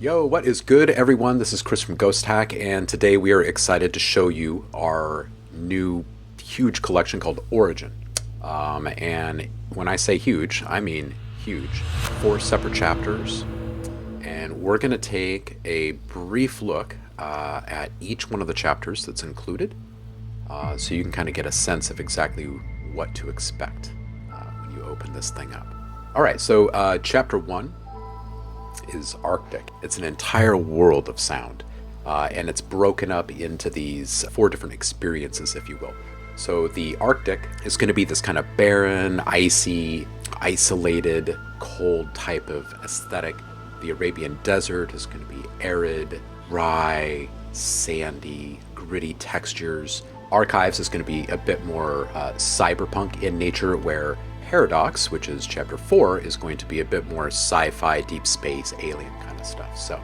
Yo, what is good, everyone? This is Chris from Ghost Hack, and today we are excited to show you our new huge collection called Origin. And when I say huge, I mean huge. 4 separate chapters, and we're going to take a brief look at each one of the chapters that's included, so you can kind of get a sense of exactly what to expect when you open this thing up. All right, so chapter 1 is Arctic. It's an entire world of sound, and it's broken up into these 4 different experiences, if you will. So the Arctic is going to be this kind of barren, icy, isolated, cold type of aesthetic. The Arabian Desert is going to be arid, dry, sandy, gritty textures. Archives is going to be a bit more cyberpunk in nature, where Paradox, which is chapter 4, is going to be a bit more sci-fi, deep space, alien kind of stuff. So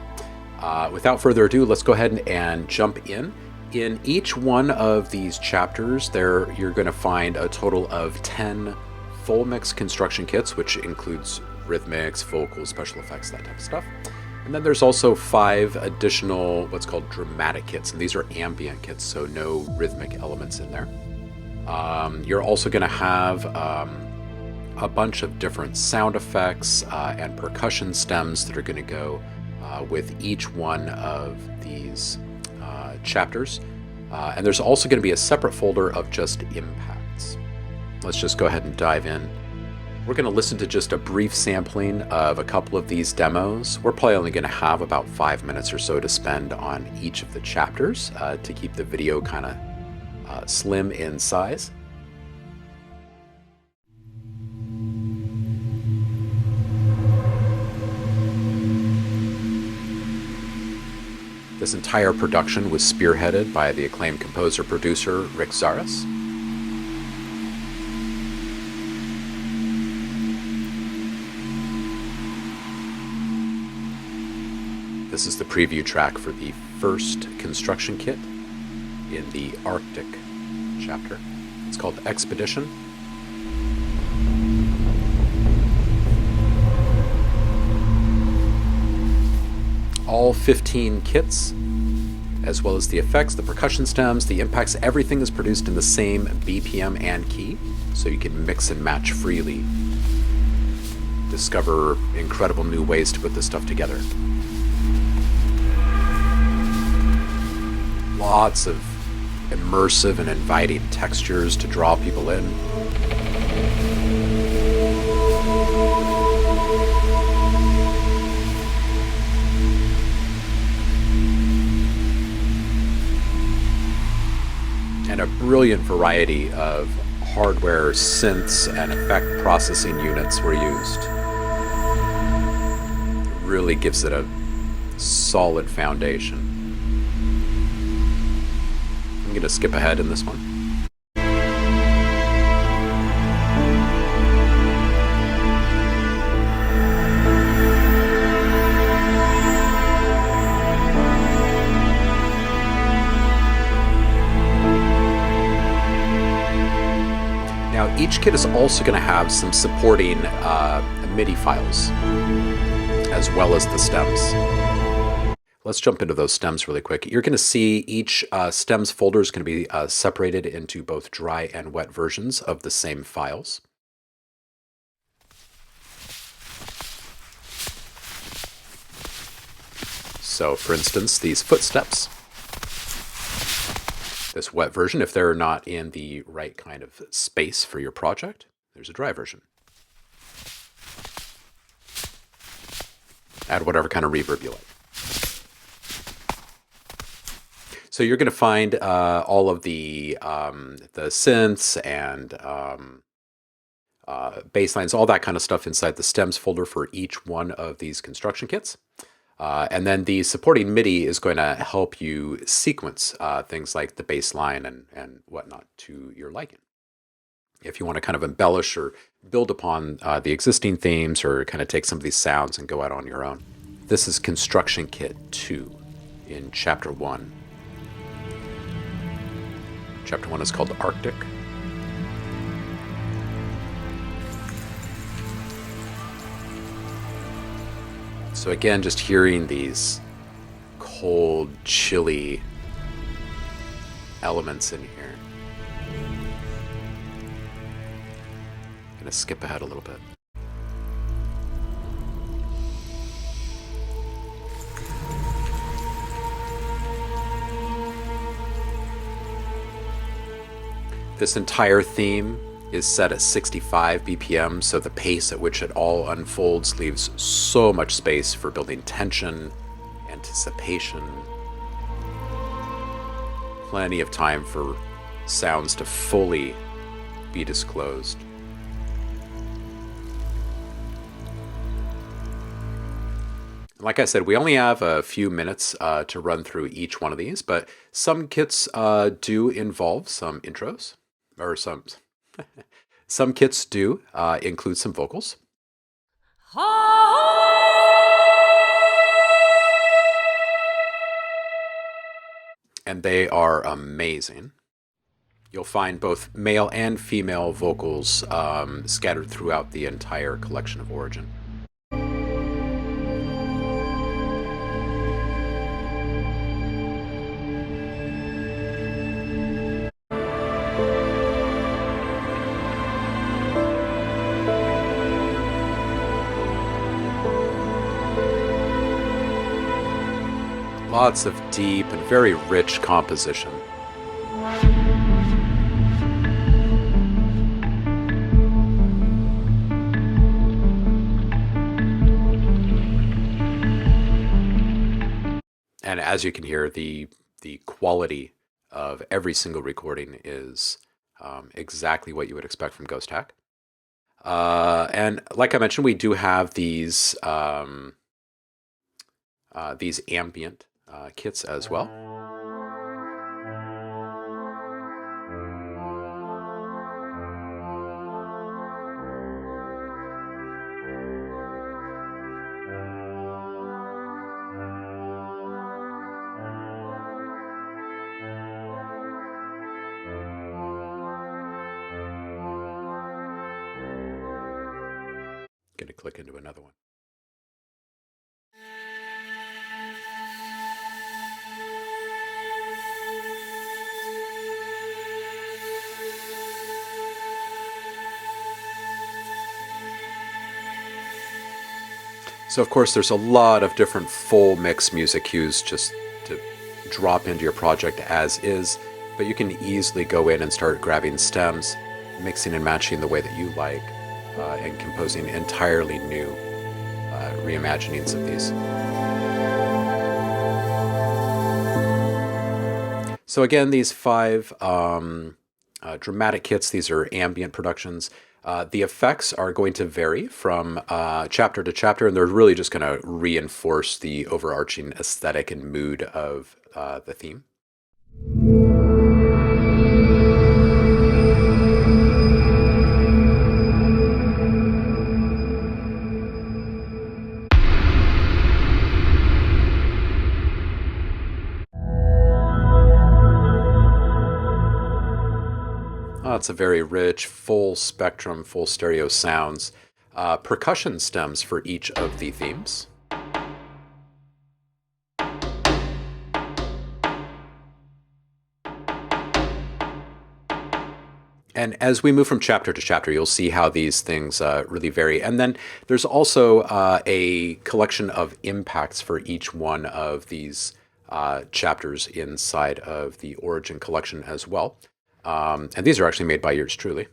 without further ado, let's go ahead and jump in. In each one of these chapters, you're going to find a total of 10 full mix construction kits, which includes rhythmics, vocals, special effects, that type of stuff. And then there's also 5 additional what's called dramatic kits, and these are ambient kits, so no rhythmic elements in there. You're also going to have a bunch of different sound effects and percussion stems that are going to go with each one of these chapters. And there's also going to be a separate folder of just impacts. Let's just go ahead and dive in. We're going to listen to just a brief sampling of a couple of these demos. We're probably only going to have about 5 minutes or so to spend on each of the chapters to keep the video kind of slim in size. This entire production was spearheaded by the acclaimed composer-producer Rick Zaras. This is the preview track for the first construction kit in the Arctic chapter. It's called Expedition. All 15 kits, as well as the effects, the percussion stems, the impacts, everything is produced in the same BPM and key, so you can mix and match freely. Discover incredible new ways to put this stuff together. Lots of immersive and inviting textures to draw people in. And a brilliant variety of hardware, synths, and effect processing units were used. It really gives it a solid foundation. I'm going to skip ahead in this one. Now, each kit is also going to have some supporting MIDI files, as well as the stems. Let's jump into those stems really quick. You're going to see each stems folder is going to be separated into both dry and wet versions of the same files. So, for instance, these footsteps. This wet version, if they're not in the right kind of space for your project, there's a dry version. Add whatever kind of reverb you like. So you're going to find all of the synths and bass lines, all that kind of stuff inside the stems folder for each one of these construction kits. And then the supporting MIDI is going to help you sequence things like the bass line and whatnot to your liking. If you want to kind of embellish or build upon the existing themes, or kind of take some of these sounds and go out on your own. This is Construction Kit 2 in Chapter 1. Chapter 1 is called Arctic. So again, just hearing these cold, chilly elements in here. Gonna skip ahead a little bit. This entire theme is set at 65 BPM, so the pace at which it all unfolds leaves so much space for building tension, anticipation, plenty of time for sounds to fully be disclosed. Like I said, we only have a few minutes to run through each one of these, but some kits do involve some intros, or some kits do include some vocals. And they are amazing. You'll find both male and female vocals scattered throughout the entire collection of Origin. Lots of deep and very rich composition. And as you can hear, the quality of every single recording is exactly what you would expect from Ghost Hack. And like I mentioned, we do have these ambient kits as well. Going to click into another one. So of course there's a lot of different full mix music cues just to drop into your project as is, but you can easily go in and start grabbing stems, mixing and matching the way that you like, and composing entirely new reimaginings of these. So again, these 5 dramatic kits, these are ambient productions. The effects are going to vary from chapter to chapter, and they're really just going to reinforce the overarching aesthetic and mood of the theme. It's a very rich, full spectrum, full stereo sounds. Percussion stems for each of the themes. And as we move from chapter to chapter, you'll see how these things really vary. And then there's also a collection of impacts for each one of these chapters inside of the Origin collection as well. And these are actually made by yours truly.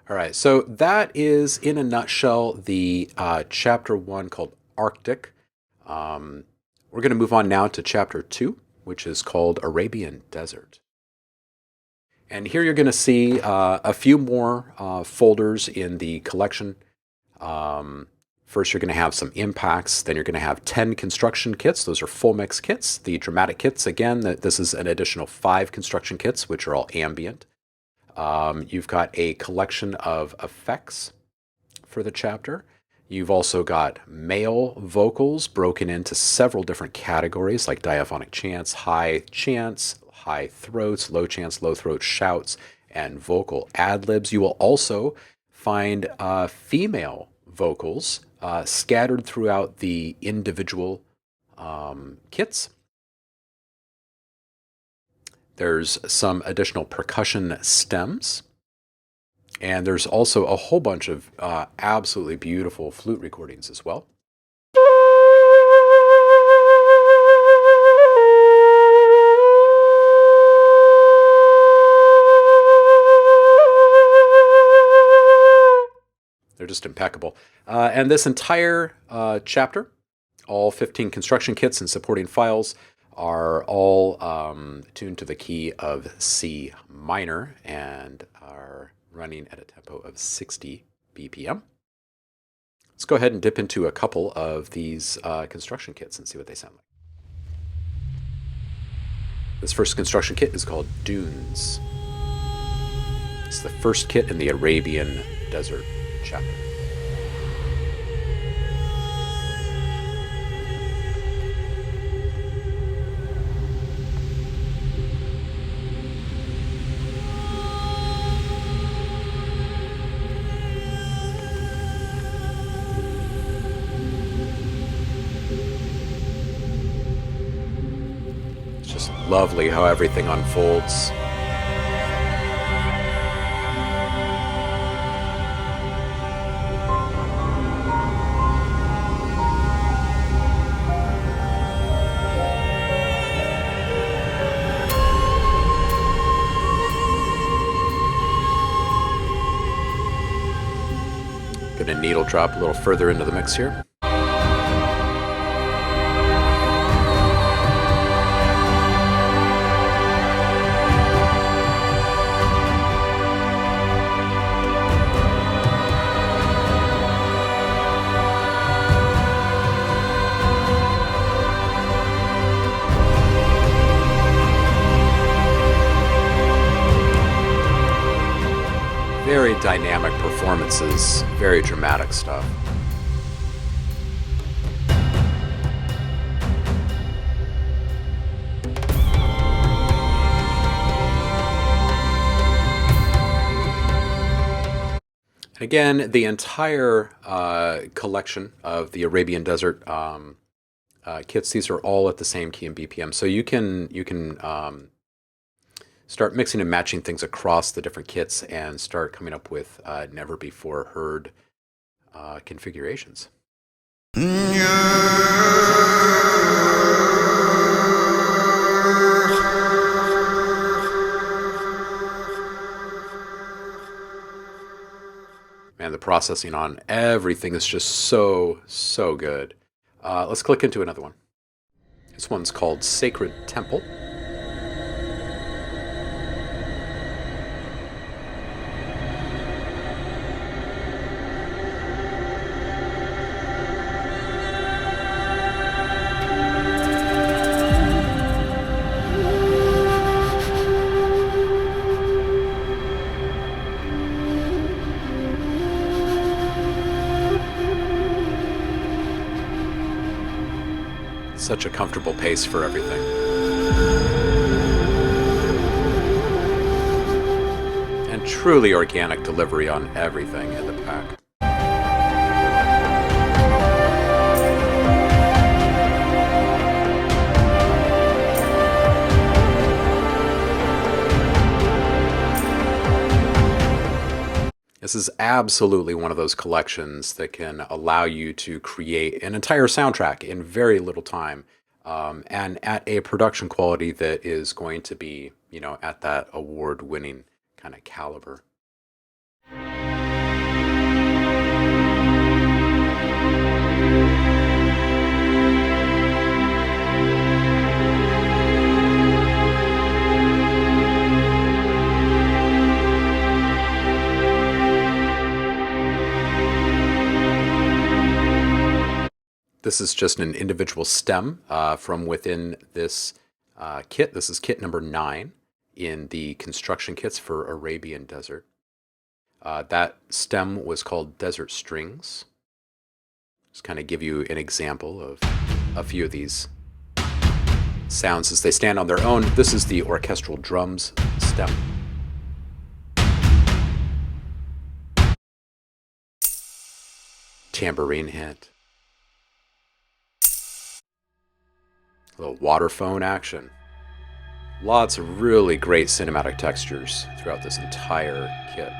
All right, so that is, in a nutshell, the chapter 1 called Arctic. We're going to move on now to chapter 2, which is called Arabian Desert. And here you're going to see a few more folders in the collection. First, you're going to have some impacts. Then you're going to have 10 construction kits. Those are full mix kits. The dramatic kits, again, this is an additional 5 construction kits, which are all ambient. You've got a collection of effects for the chapter. You've also got male vocals broken into several different categories like diaphonic chants, high throats, low chants, low throat shouts, and vocal ad libs. You will also find female vocals scattered throughout the individual kits. There's some additional percussion stems. And there's also a whole bunch of absolutely beautiful flute recordings as well. They're just impeccable. And this entire chapter, all 15 construction kits and supporting files, are all tuned to the key of C minor and are running at a tempo of 60 BPM. Let's go ahead and dip into a couple of these construction kits and see what they sound like. This first construction kit is called Dunes. It's the first kit in the Arabian Desert chapter. It's just lovely how everything unfolds. Gonna needle drop a little further into the mix here. Very dynamic performances, very dramatic stuff. And again, the entire collection of the Arabian Desert kits, these are all at the same key and BPM. So you can start mixing and matching things across the different kits and start coming up with never before heard configurations. Man, the processing on everything is just so good. Let's click into another one. This one's called Sacred Temple. Such a comfortable pace for everything. And truly organic delivery on everything in the pack. This is absolutely one of those collections that can allow you to create an entire soundtrack in very little time, and at a production quality that is going to be, at that award-winning kind of caliber. This is just an individual stem from within this kit. This is kit number 9, in the construction kits for Arabian Desert. That stem was called Desert Strings. Just kind of give you an example of a few of these sounds as they stand on their own. This is the orchestral drums stem. Tambourine hit. A little waterphone action. Lots of really great cinematic textures throughout this entire kit.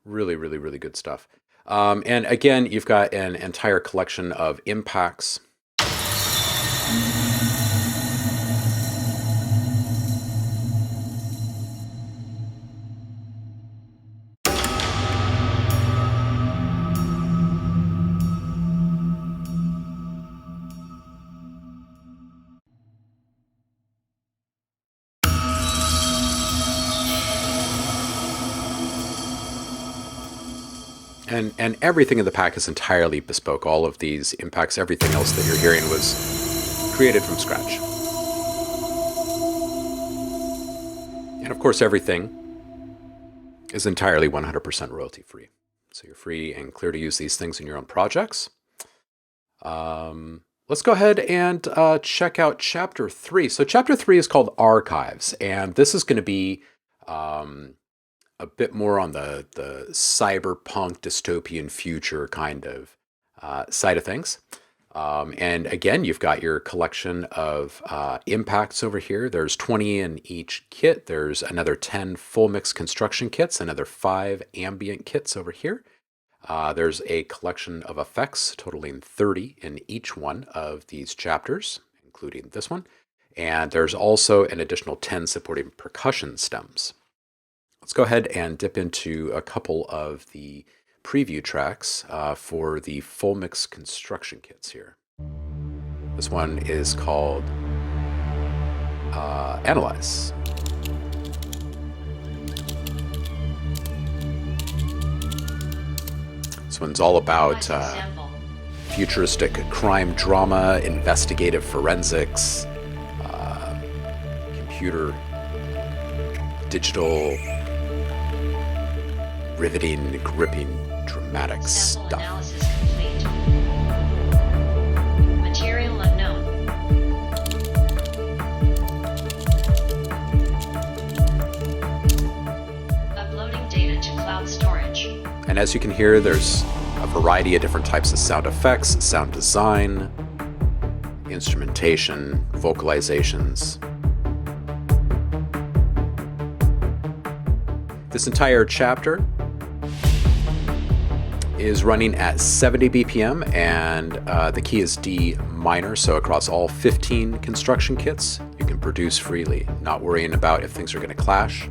Really, really, really good stuff. And again, you've got an entire collection of impacts. And everything in the pack is entirely bespoke. All of these impacts, everything else that you're hearing was created from scratch. And of course, everything is entirely 100% royalty free. So you're free and clear to use these things in your own projects. Let's go ahead and check out Chapter 3. So Chapter 3 is called Archives, and this is going to be a bit more on the cyberpunk dystopian future kind of side of things. And again, you've got your collection of impacts over here. There's 20 in each kit. There's another 10 full mix construction kits, another 5 ambient kits over here. There's a collection of effects totaling 30 in each one of these chapters, including this one. And there's also an additional 10 supporting percussion stems. Let's go ahead and dip into a couple of the preview tracks for the full mix construction kits here. This one is called Analyze. This one's all about futuristic crime drama, investigative forensics, computer, digital, riveting, gripping, dramatic stuff. Analysis complete. Material unknown. Uploading data to cloud storage. And as you can hear, there's a variety of different types of sound effects, sound design, instrumentation, vocalizations. This entire chapter is running at 70 BPM, and the key is D minor, so across all 15 construction kits, you can produce freely, not worrying about if things are going to clash.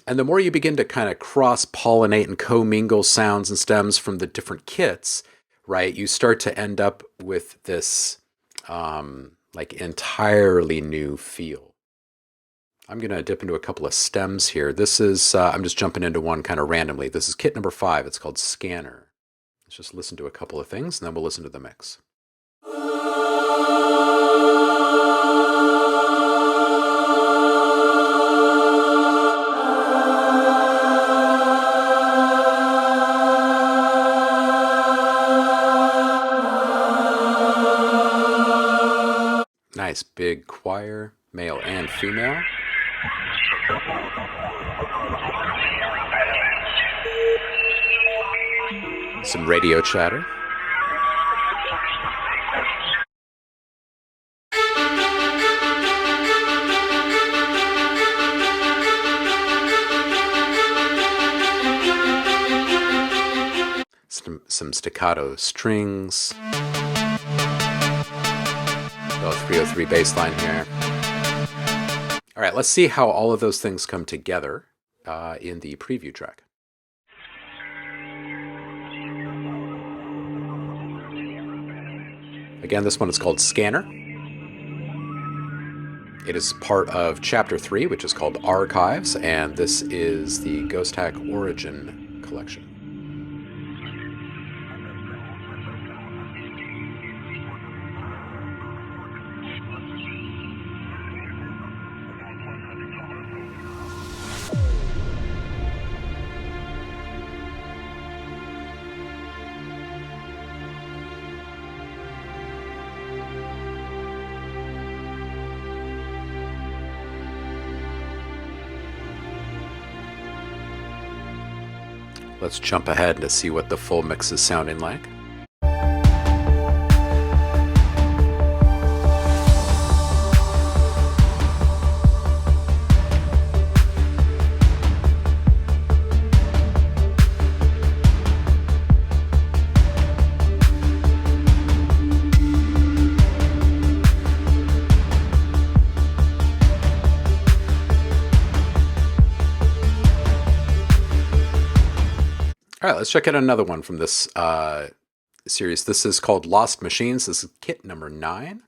And the more you begin to kind of cross-pollinate and commingle sounds and stems from the different kits, right, you start to end up with this like entirely new feel. I'm going to dip into a couple of stems here. This is, I'm just jumping into one kind of randomly. This is kit number 5. It's called Scanner. Let's just listen to a couple of things, and then we'll listen to the mix. Nice big choir, male and female. Some radio chatter. Some staccato strings. 303 bass line here. All right, let's see how all of those things come together in the preview track. Again, this one is called Scanner. It is part of Chapter 3, which is called Archives, and this is the Ghost Hack Origin collection. Let's jump ahead to see what the full mix is sounding like. All right, let's check out another one from this series. This is called Lost Machines. This is kit number 9.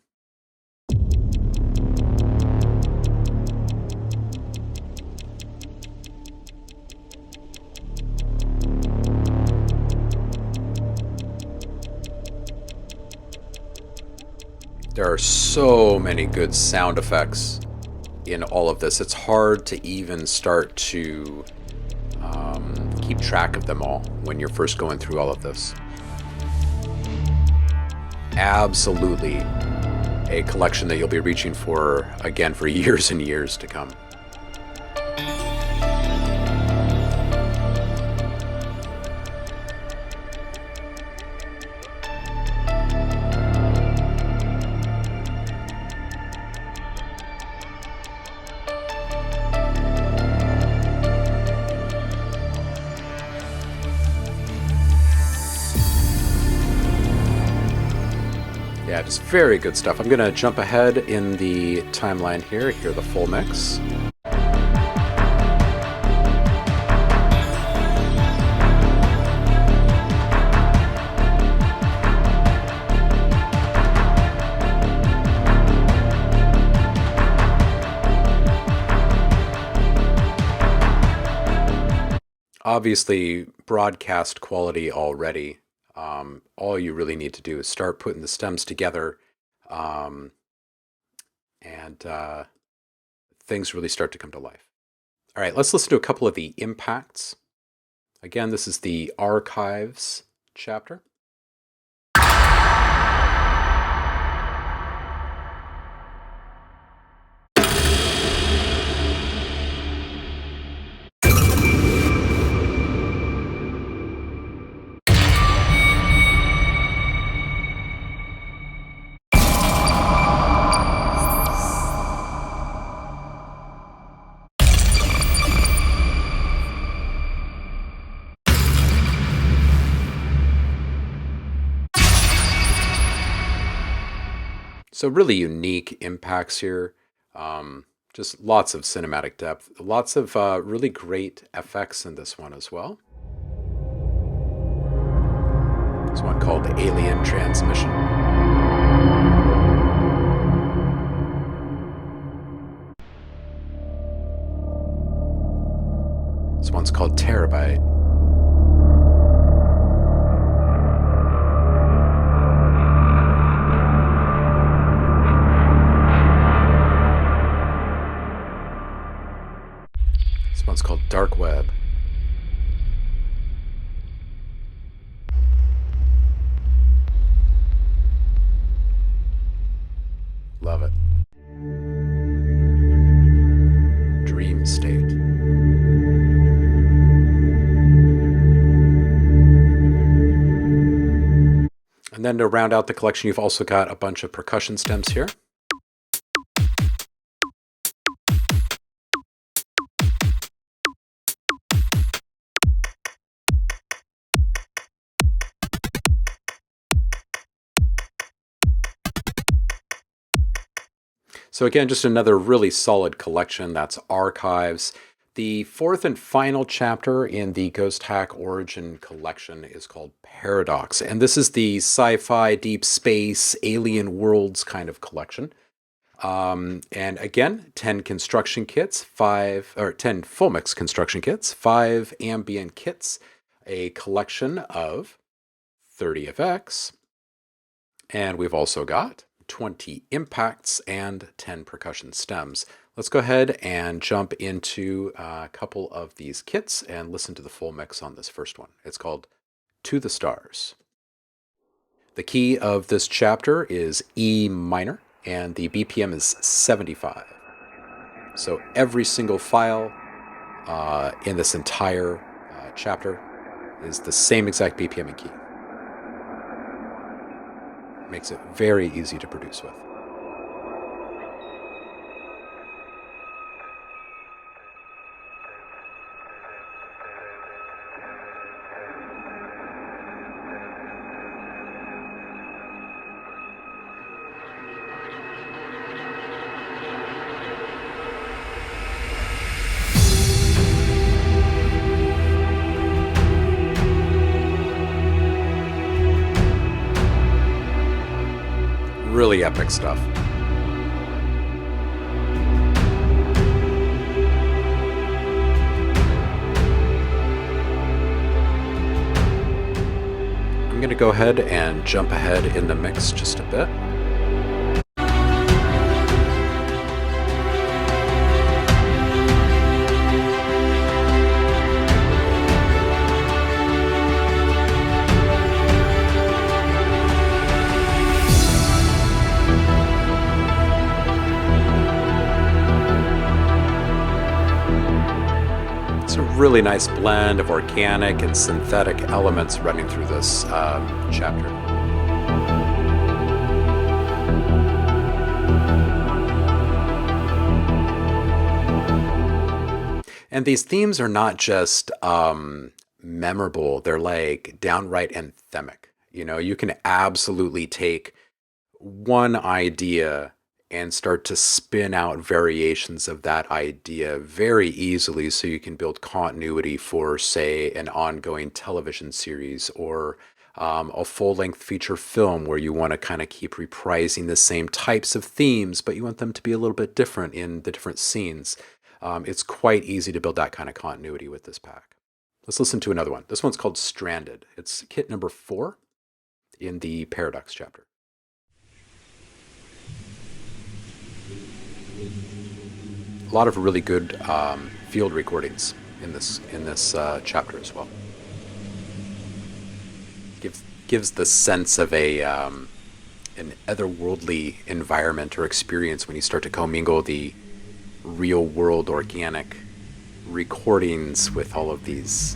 There are so many good sound effects in all of this. It's hard to even start to keep track of them all when you're first going through all of this. Absolutely a collection that you'll be reaching for again for years and years to come. Yeah, just very good stuff. I'm going to jump ahead in the timeline here, hear the full mix. Obviously, broadcast quality already. All you really need to do is start putting the stems together, and things really start to come to life. All right, let's listen to a couple of the impacts. Again, this is the archives chapter. So really unique impacts here. Just lots of cinematic depth, lots of really great effects in this one as well. This one called Alien Transmission. This one's called Terabyte. This one's called Dark Web. Love it. Dream State. And then to round out the collection, you've also got a bunch of percussion stems here. So again, just another really solid collection. That's Archives. The fourth and final chapter in the Ghost Hack Origin collection is called Paradox. And this is the sci-fi, deep space, alien worlds kind of collection. And again, 10 construction kits, 10 full mix construction kits, 5 ambient kits, a collection of 30 effects. And we've also got 20 impacts and 10 percussion stems. Let's go ahead and jump into a couple of these kits and listen to the full mix on this first one. It's called To the Stars. The key of this chapter is E minor, and the BPM is 75. So every single file in this entire chapter is the same exact BPM and key. Makes it very easy to produce with. Really epic stuff. I'm going to go ahead and jump ahead in the mix just a bit. Really nice blend of organic and synthetic elements running through this chapter. And these themes are not just memorable, they're like downright anthemic. You know, you can absolutely take one idea and start to spin out variations of that idea very easily so you can build continuity for, say, an ongoing television series or a full-length feature film where you want to kind of keep reprising the same types of themes, but you want them to be a little bit different in the different scenes. It's quite easy to build that kind of continuity with this pack. Let's listen to another one. This one's called Stranded. It's kit number 4 in the Paradox chapter. A lot of really good field recordings in this chapter as well. Gives the sense of an otherworldly environment or experience when you start to commingle the real world organic recordings with all of these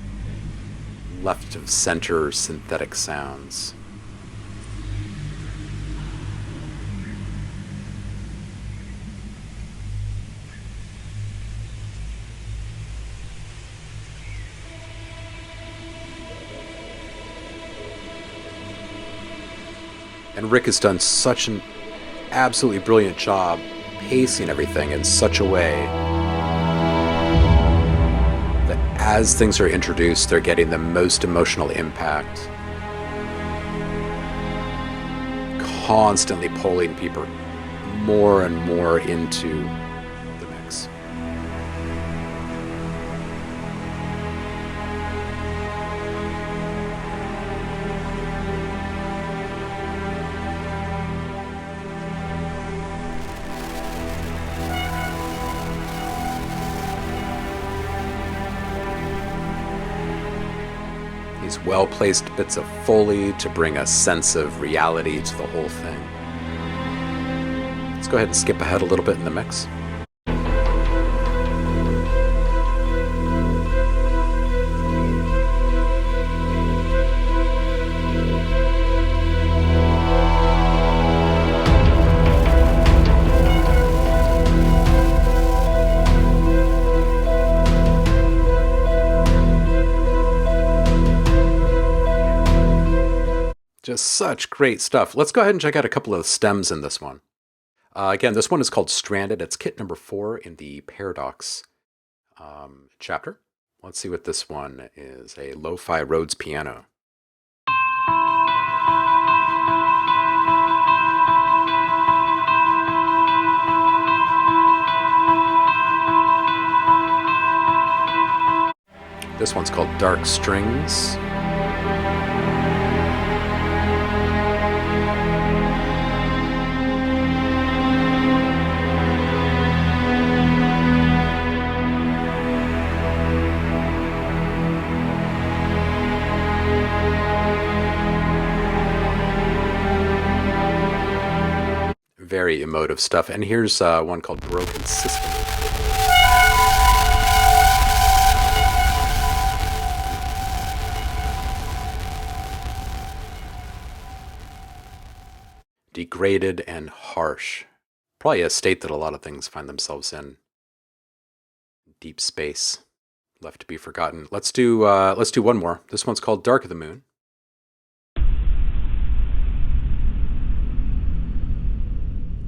left of center synthetic sounds. And Rick has done such an absolutely brilliant job pacing everything in such a way that as things are introduced, they're getting the most emotional impact, constantly pulling people more and more into the mix. These well-placed bits of Foley to bring a sense of reality to the whole thing. Let's go ahead and skip ahead a little bit in the mix. Just such great stuff. Let's go ahead and check out a couple of stems in this one. Again, this one is called Stranded. It's kit number 4 in the Paradox chapter. Let's see what this one is. A lo-fi Rhodes piano. This one's called Dark Strings. Very emotive stuff. And here's one called Broken System. degraded and harsh. Probably a state that a lot of things find themselves in. Deep space, left to be forgotten. Let's do one more. This one's called Dark of the Moon.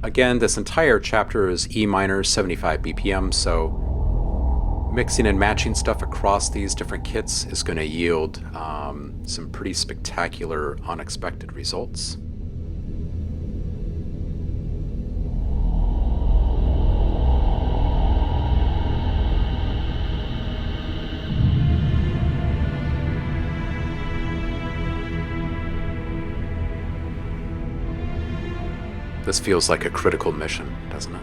Again, this entire chapter is E minor, 75 BPM, so mixing and matching stuff across these different kits is going to yield some pretty spectacular, unexpected results. This feels like a critical mission, doesn't it?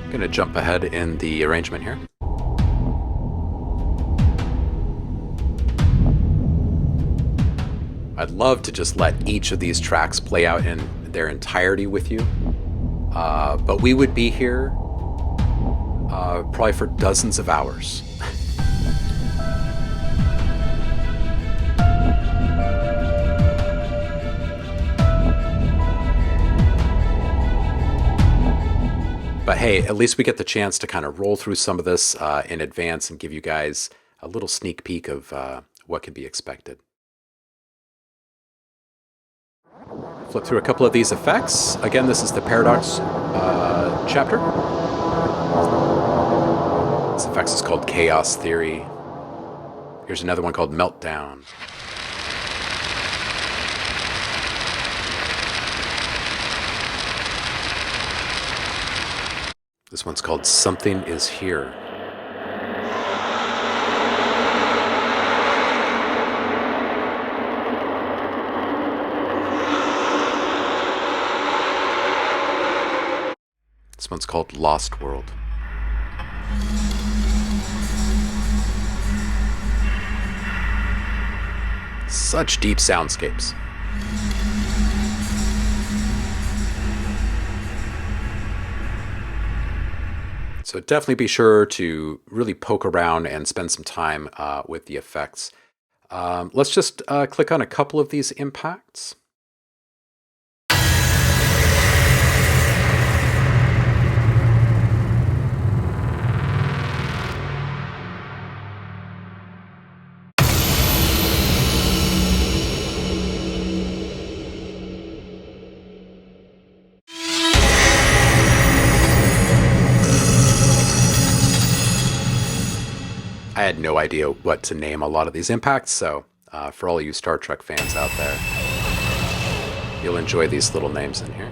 I'm going to jump ahead in the arrangement here. I'd love to just let each of these tracks play out in their entirety with you. But we would be here probably for dozens of hours. But hey, at least we get the chance to kind of roll through some of this in advance and give you guys a little sneak peek of what can be expected. Flip through a couple of these effects. Again, this is the Paradox chapter. This effect is called Chaos Theory. Here's another one called Meltdown. This one's called Something Is Here. This one's called Lost World. Such deep soundscapes. So definitely be sure to really poke around and spend some time with the effects. Let's just click on a couple of these impacts. I had no idea what to name a lot of these impacts, so for all you Star Trek fans out there, you'll enjoy these little names in here.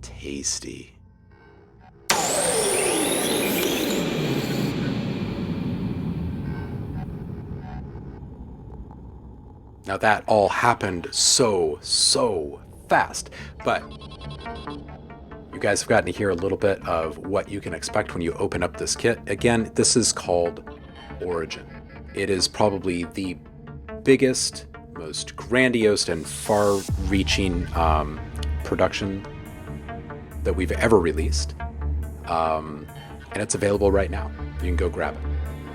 Tasty. Now that all happened so fast, but you guys have gotten to hear a little bit of what you can expect when you open up this kit. Again, this is called Origin. It is probably the biggest, most grandiose and far-reaching production that we've ever released, and it's available right now. You can go grab it.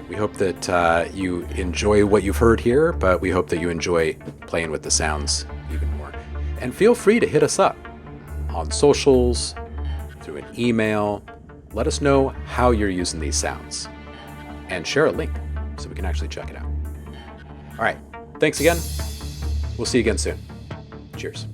We hope that you enjoy what you've heard here, but we hope that you enjoy playing with the sounds even more. And feel free to hit us up on socials, through an email. Let us know how you're using these sounds, and share a link so we can actually check it out. All right, thanks again. We'll see you again soon. Cheers.